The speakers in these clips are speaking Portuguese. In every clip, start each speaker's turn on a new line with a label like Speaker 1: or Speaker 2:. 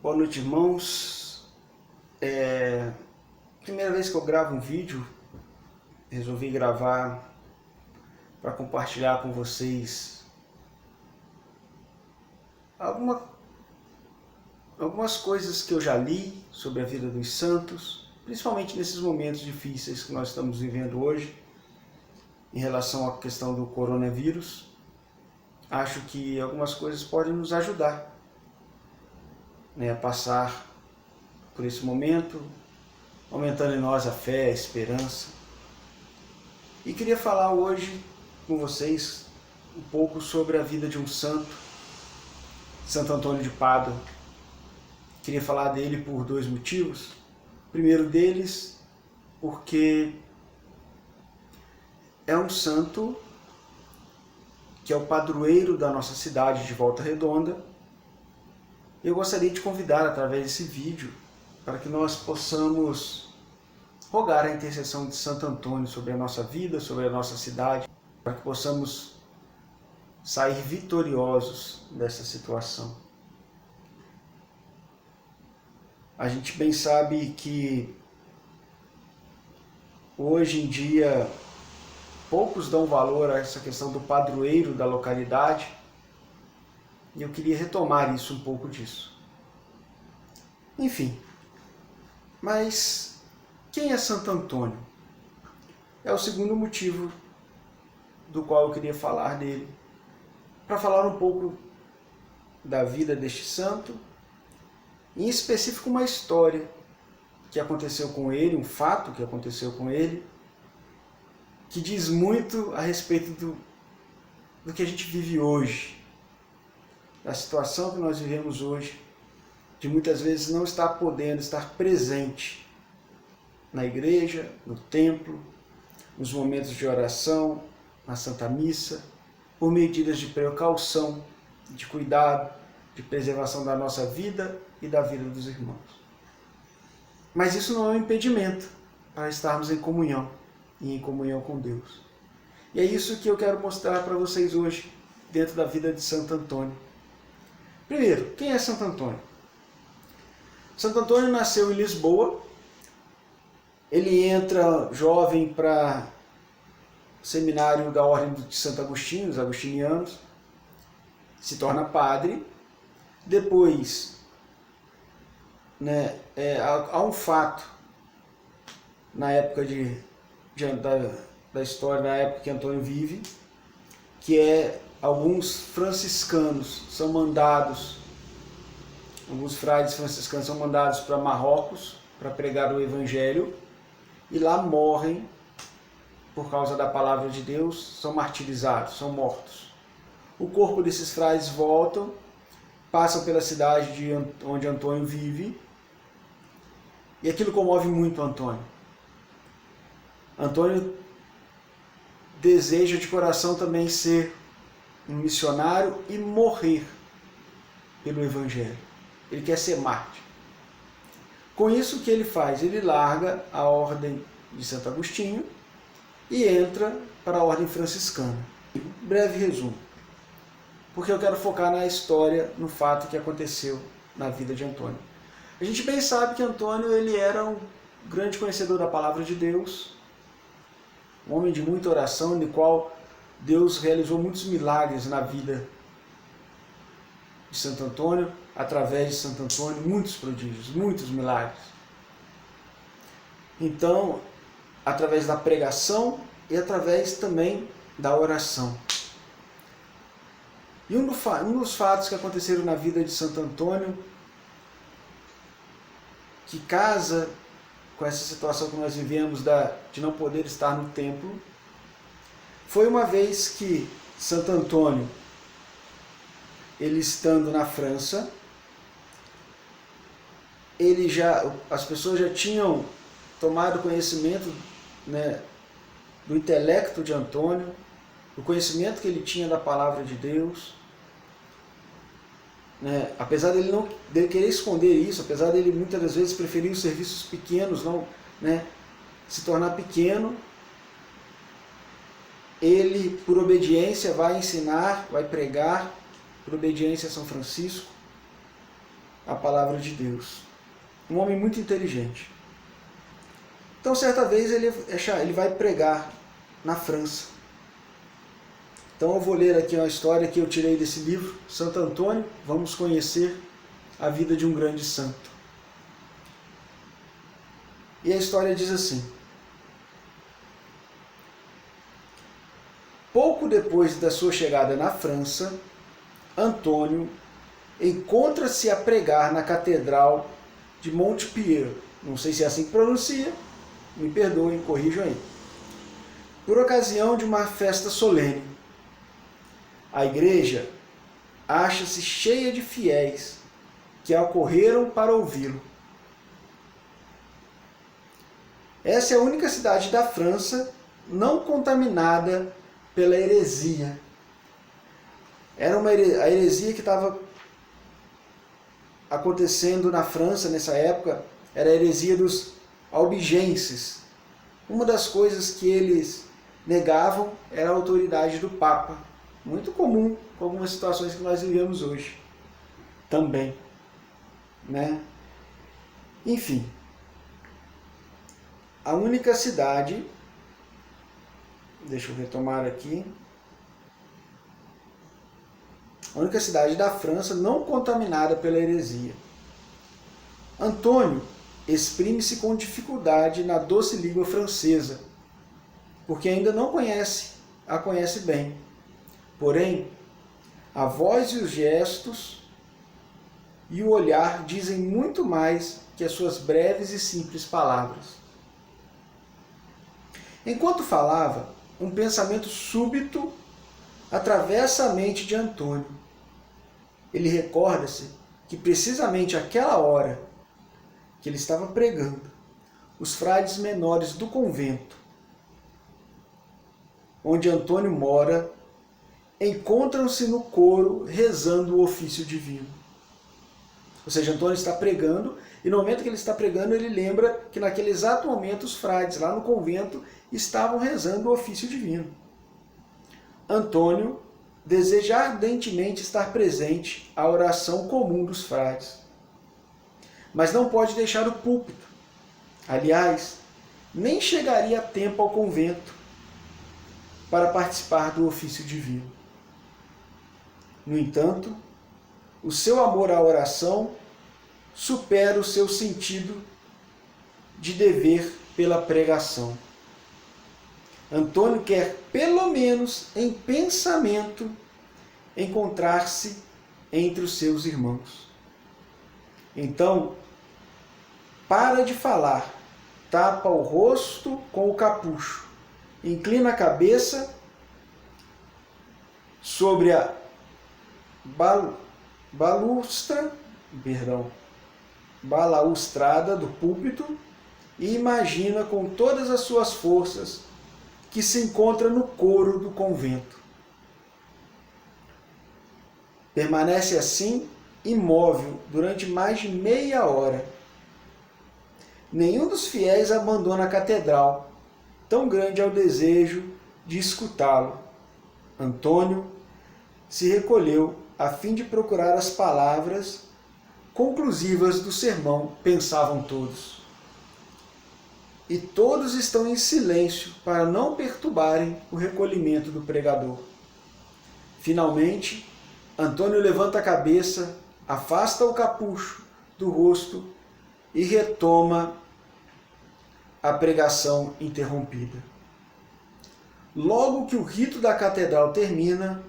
Speaker 1: Boa noite, irmãos. Primeira vez que eu gravo um vídeo, resolvi gravar para compartilhar com vocês algumas coisas que eu já li sobre a vida dos santos, principalmente nesses momentos difíceis que nós estamos vivendo hoje, em relação à questão do coronavírus. Acho que algumas coisas podem nos ajudar, a passar por esse momento, aumentando em nós a fé, a esperança. E queria falar hoje com vocês um pouco sobre a vida de um santo, Santo Antônio de Pádua. Queria falar dele por dois motivos. O primeiro deles, porque é um santo que é o padroeiro da nossa cidade de Volta Redonda. Eu gostaria de convidar, através desse vídeo, para que nós possamos rogar a intercessão de Santo Antônio sobre a nossa vida, sobre a nossa cidade, para que possamos sair vitoriosos dessa situação. A gente bem sabe que hoje em dia poucos dão valor a essa questão do padroeiro da localidade, e eu queria retomar isso, um pouco disso. Enfim, mas quem é Santo Antônio? É o segundo motivo do qual eu queria falar dele, para falar um pouco da vida deste santo, em específico uma história que aconteceu com ele, um fato que aconteceu com ele, que diz muito a respeito do que a gente vive hoje, da situação que nós vivemos hoje, de muitas vezes não estar podendo estar presente na igreja, no templo, nos momentos de oração, na Santa Missa, por medidas de precaução, de cuidado, de preservação da nossa vida e da vida dos irmãos. Mas isso não é um impedimento para estarmos em comunhão, e em comunhão com Deus. E é isso que eu quero mostrar para vocês hoje, dentro da vida de Santo Antônio. Primeiro, quem é Santo Antônio? Santo Antônio nasceu em Lisboa. Ele entra jovem para o seminário da Ordem de Santo Agostinho, os agostinianos, se torna padre. Depois, há um fato na época da história, na época que Antônio vive, que é alguns franciscanos são mandados, alguns frades franciscanos são mandados para Marrocos para pregar o Evangelho, e lá morrem por causa da palavra de Deus, são martirizados, são mortos. O corpo desses frades voltam, passam pela cidade onde Antônio vive, e aquilo comove muito Antônio. Antônio deseja de coração também ser um missionário e morrer pelo Evangelho. Ele quer ser mártir. Com isso, o que ele faz? Ele larga a ordem de Santo Agostinho e entra para a ordem franciscana. Breve resumo, porque eu quero focar na história, no fato que aconteceu na vida de Antônio. A gente bem sabe que Antônio ele era um grande conhecedor da palavra de Deus, um homem de muita oração, no qual Deus realizou muitos milagres na vida de Santo Antônio, através de Santo Antônio, muitos prodígios, muitos milagres. Então, através da pregação e através também da oração. E um dos fatos que aconteceram na vida de Santo Antônio, que casa com essa situação que nós vivemos de não poder estar no templo, foi uma vez que Santo Antônio, ele estando na França, as pessoas já tinham tomado conhecimento, do intelecto de Antônio, do conhecimento que ele tinha da palavra de Deus. Apesar dele querer esconder isso, apesar dele muitas das vezes preferir os serviços pequenos, se tornar pequeno, ele, por obediência, vai ensinar, vai pregar, por obediência a São Francisco. a palavra de Deus. Um homem muito inteligente. Então, certa vez, ele vai pregar na França. Então, eu vou ler aqui uma história que eu tirei desse livro, Santo Antônio. Vamos conhecer a vida de um grande santo. E a história diz assim: pouco depois da sua chegada na França, Antônio encontra-se a pregar na Catedral de Montpellier. Não sei se é assim que pronuncia, me perdoem, corrijam aí. Por ocasião de uma festa solene. A igreja acha-se cheia de fiéis que acorreram para ouvi-lo. Essa é a única cidade da França não contaminada pela heresia. Era a heresia que estava acontecendo na França nessa época, era a heresia dos albigenses. Uma das coisas que eles negavam era a autoridade do Papa. Muito comum com algumas situações que nós vivemos hoje. Também. Né? Enfim. A única cidade, deixa eu retomar aqui, a única cidade da França não contaminada pela heresia. Antônio exprime-se com dificuldade na doce língua francesa, porque ainda não a conhece bem. Porém, a voz e os gestos e o olhar dizem muito mais que as suas breves e simples palavras. Enquanto falava, um pensamento súbito atravessa a mente de Antônio. Ele recorda-se que precisamente àquela hora que ele estava pregando, os frades menores do convento, onde Antônio mora, encontram-se no coro rezando o ofício divino. Ou seja, Antônio está pregando, e no momento que ele está pregando, ele lembra que naquele exato momento os frades lá no convento estavam rezando o ofício divino. Antônio deseja ardentemente estar presente à oração comum dos frades, mas não pode deixar o púlpito. Aliás, nem chegaria a tempo ao convento para participar do ofício divino. No entanto, o seu amor à oração supera o seu sentido de dever pela pregação. Antônio quer, pelo menos em pensamento, encontrar-se entre os seus irmãos. Então, para de falar, tapa o rosto com o capucho, inclina a cabeça sobre a balaustrada do púlpito e imagina com todas as suas forças que se encontra no coro do convento. Permanece assim, imóvel, durante mais de meia hora. Nenhum dos fiéis abandona a catedral, tão grande é o desejo de escutá-lo. Antônio se recolheu a fim de procurar as palavras conclusivas do sermão, pensavam todos. E todos estão em silêncio para não perturbarem o recolhimento do pregador. Finalmente, Antônio levanta a cabeça, afasta o capucho do rosto e retoma a pregação interrompida. Logo que o rito da catedral termina,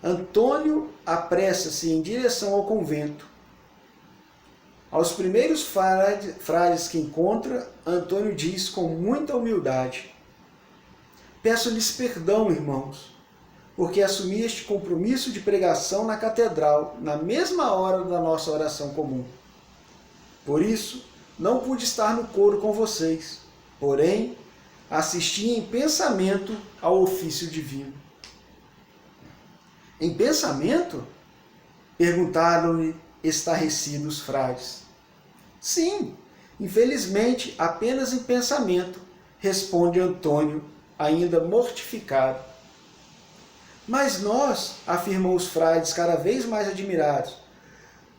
Speaker 1: Antônio apressa-se em direção ao convento. Aos primeiros frades que encontra, Antônio diz com muita humildade: peço-lhes perdão, irmãos, porque assumi este compromisso de pregação na catedral, na mesma hora da nossa oração comum. Por isso, não pude estar no coro com vocês, porém, assisti em pensamento ao ofício divino. Em pensamento? Perguntaram-lhe estarrecidos frades. Sim, infelizmente, apenas em pensamento, responde Antônio, ainda mortificado. Mas nós, afirmam os frades cada vez mais admirados,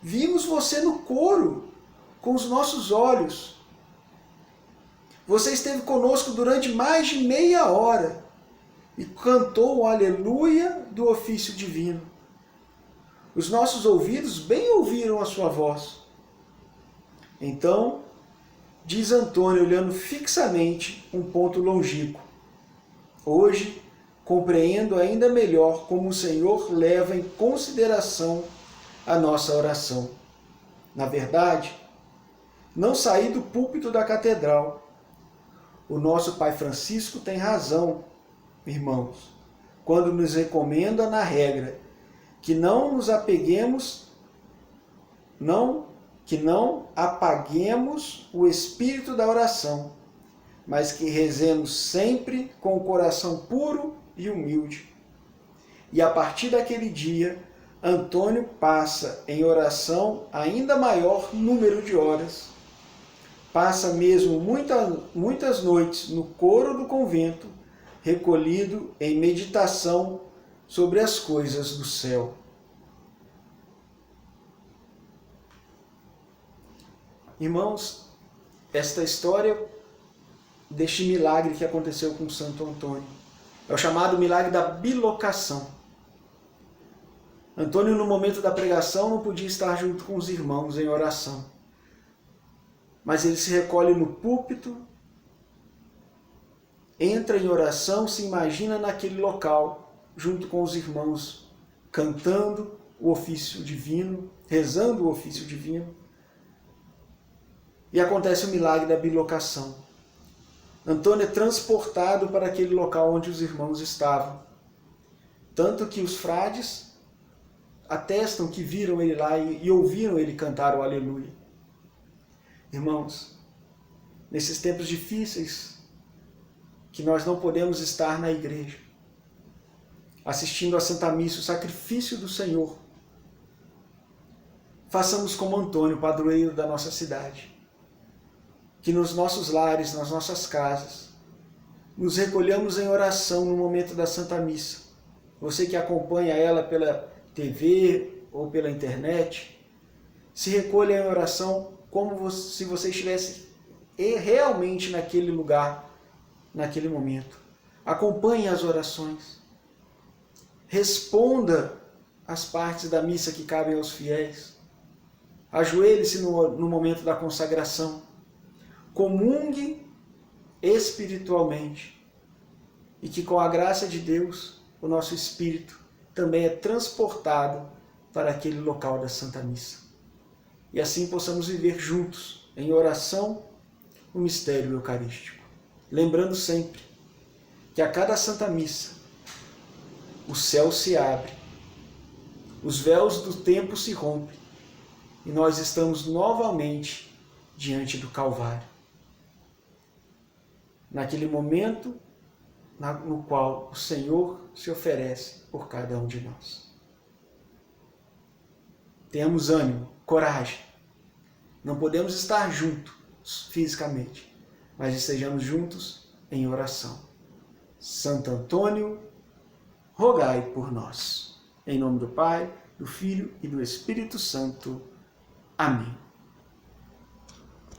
Speaker 1: Vimos você no coro, com os nossos olhos. Você esteve conosco durante mais de meia hora e cantou o aleluia do ofício divino. Os nossos ouvidos bem ouviram a sua voz. Então, diz Antônio, olhando fixamente um ponto longínquo: hoje compreendo ainda melhor como o Senhor leva em consideração a nossa oração. Na verdade, não saí do púlpito da catedral. O nosso Pai Francisco tem razão, irmãos, quando nos recomenda na regra que não nos apeguemos, que não apaguemos o espírito da oração, mas que rezemos sempre com o coração puro e humilde. E a partir daquele dia, Antônio passa em oração ainda maior número de horas. Passa mesmo muitas noites no coro do convento, recolhido em meditação sobre as coisas do céu. Irmãos, esta história deste milagre que aconteceu com Santo Antônio é o chamado milagre da bilocação. Antônio, no momento da pregação, não podia estar junto com os irmãos em oração, mas ele se recolhe no púlpito, entra em oração, se imagina naquele local, junto com os irmãos, cantando o ofício divino, rezando o ofício divino, e acontece o milagre da bilocação. Antônio é transportado para aquele local onde os irmãos estavam, tanto que os frades atestam que viram ele lá e ouviram ele cantar o aleluia. Irmãos, nesses tempos difíceis, que nós não podemos estar na igreja, assistindo a Santa Missa, o sacrifício do Senhor, façamos como Antônio, padroeiro da nossa cidade, que nos nossos lares, nas nossas casas, nos recolhamos em oração no momento da Santa Missa. Você que acompanha ela pela TV ou pela internet, se recolha em oração como se você estivesse realmente naquele lugar, naquele momento. Acompanhe as orações. Responda as partes da missa que cabem aos fiéis. Ajoelhe-se no momento da consagração. Comungue espiritualmente. E que com a graça de Deus, o nosso espírito também é transportado para aquele local da Santa Missa. E assim possamos viver juntos, em oração, o mistério eucarístico. Lembrando sempre que a cada Santa Missa, o céu se abre, os véus do tempo se rompem, e nós estamos novamente diante do Calvário. Naquele momento no qual o Senhor se oferece por cada um de nós. Tenhamos ânimo, coragem. Não podemos estar juntos fisicamente, mas estejamos juntos em oração. Santo Antônio, rogai por nós. Em nome do Pai, do Filho e do Espírito Santo. Amém.